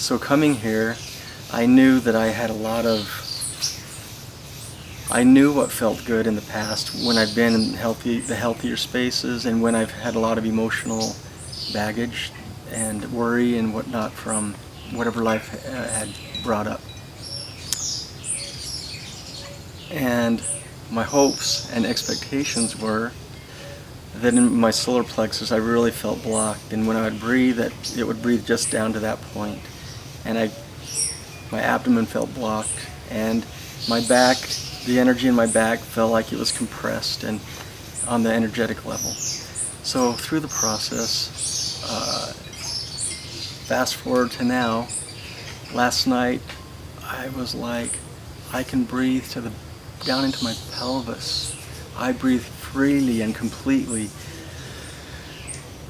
So coming here, I knew that I knew what felt good in the past when I've been in the healthier spaces, and when I've had a lot of emotional baggage and worry and whatnot from whatever life had brought up. And my hopes and expectations were that in my solar plexus I really felt blocked, and when I would breathe, that it would breathe just down to that point, and my abdomen felt blocked, and my back, the energy in my back felt like it was compressed and on the energetic level. So through the process, fast forward to now, last night I was like, I can breathe down into my pelvis. I breathe freely and completely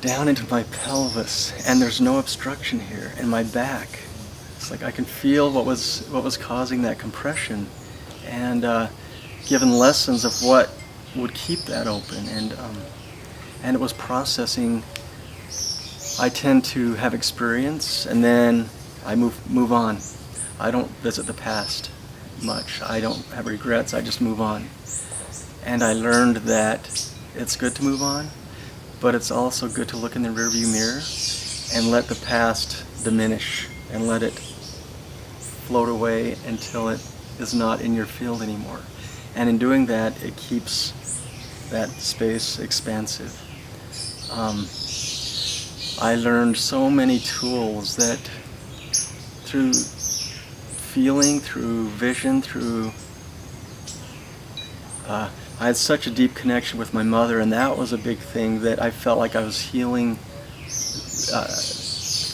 down into my pelvis, and there's no obstruction here. And my back, it's like I can feel what was causing that compression, and given lessons of what would keep that open, and it was processing. I tend to have experience, and then I move on. I don't visit the past much. I don't have regrets. I just move on. And I learned that it's good to move on, but it's also good to look in the rearview mirror and let the past diminish and let it float away until it is not in your field anymore. And in doing that, it keeps that space expansive. I learned so many tools that through feeling, through vision, I had such a deep connection with my mother, and that was a big thing, that I felt like I was healing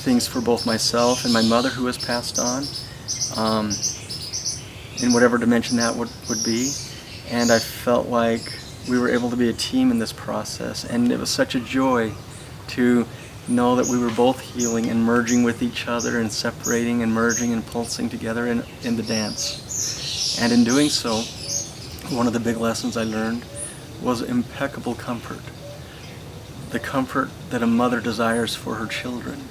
things for both myself and my mother, who has passed on, in whatever dimension that would be. And I felt like we were able to be a team in this process, and it was such a joy to know that we were both healing and merging with each other and separating and merging and pulsing together in the dance. And in doing so, one of the big lessons I learned was impeccable comfort. The comfort that a mother desires for her children.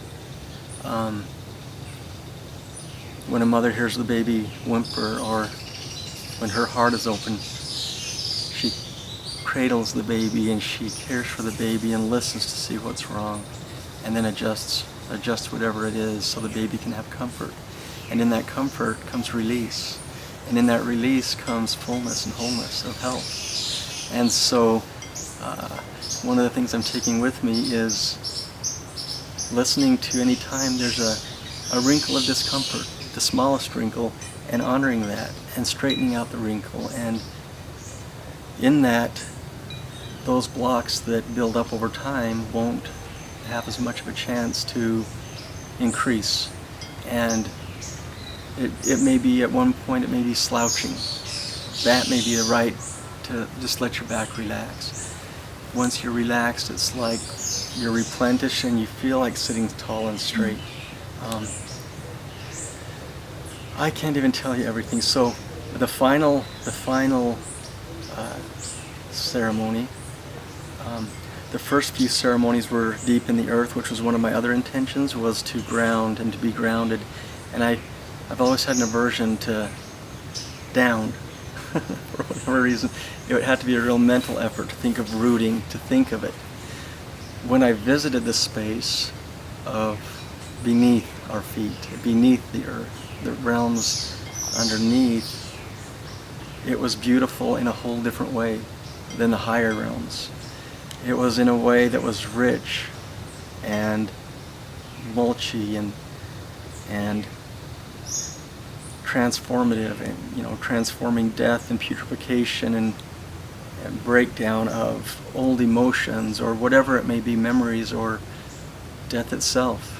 When a mother hears the baby whimper, or when her heart is open, she cradles the baby and she cares for the baby and listens to see what's wrong, and then adjusts whatever it is so the baby can have comfort. And in that comfort comes release. And in that release comes fullness and wholeness of health. And so one of the things I'm taking with me is listening to any time there's a wrinkle of discomfort, the smallest wrinkle, and honoring that and straightening out the wrinkle. And in that, those blocks that build up over time won't have as much of a chance to increase. And it may be, at one point, it may be slouching. That may be the right to just let your back relax. Once you're relaxed, it's like you're replenished and you feel like sitting tall and straight. I can't even tell you everything. So the final ceremony, the first few ceremonies were deep in the earth, which was one of my other intentions, was to ground and to be grounded. And I've always had an aversion to down for whatever reason. It had to be a real mental effort to think of rooting, to think of it. When I visited this space of beneath our feet, beneath the earth, the realms underneath, it was beautiful in a whole different way than the higher realms. It was in a way that was rich and mulchy and transformative, and transforming death and putrefaction and breakdown of old emotions, or whatever it may be, memories or death itself.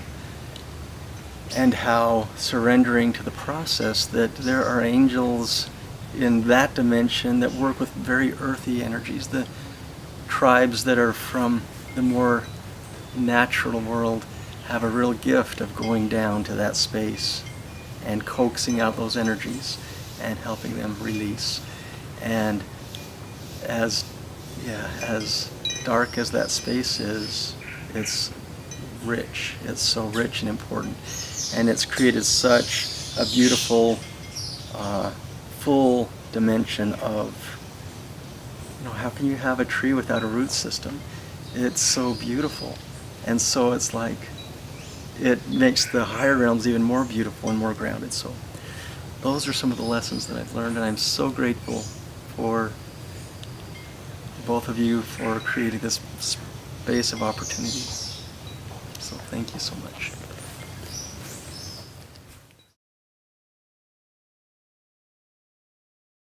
And how surrendering to the process, that there are angels in that dimension that work with very earthy energies. The tribes that are from the more natural world have a real gift of going down to that space and coaxing out those energies and helping them release. And as dark as that space is, it's rich. It's so rich and important. and it's created such a beautiful full dimension of, how can you have a tree without a root system? It's so beautiful. And so it's like, it makes the higher realms even more beautiful and more grounded. So those are some of the lessons that I've learned, and I'm so grateful for both of you for creating this space of opportunity. So thank you so much.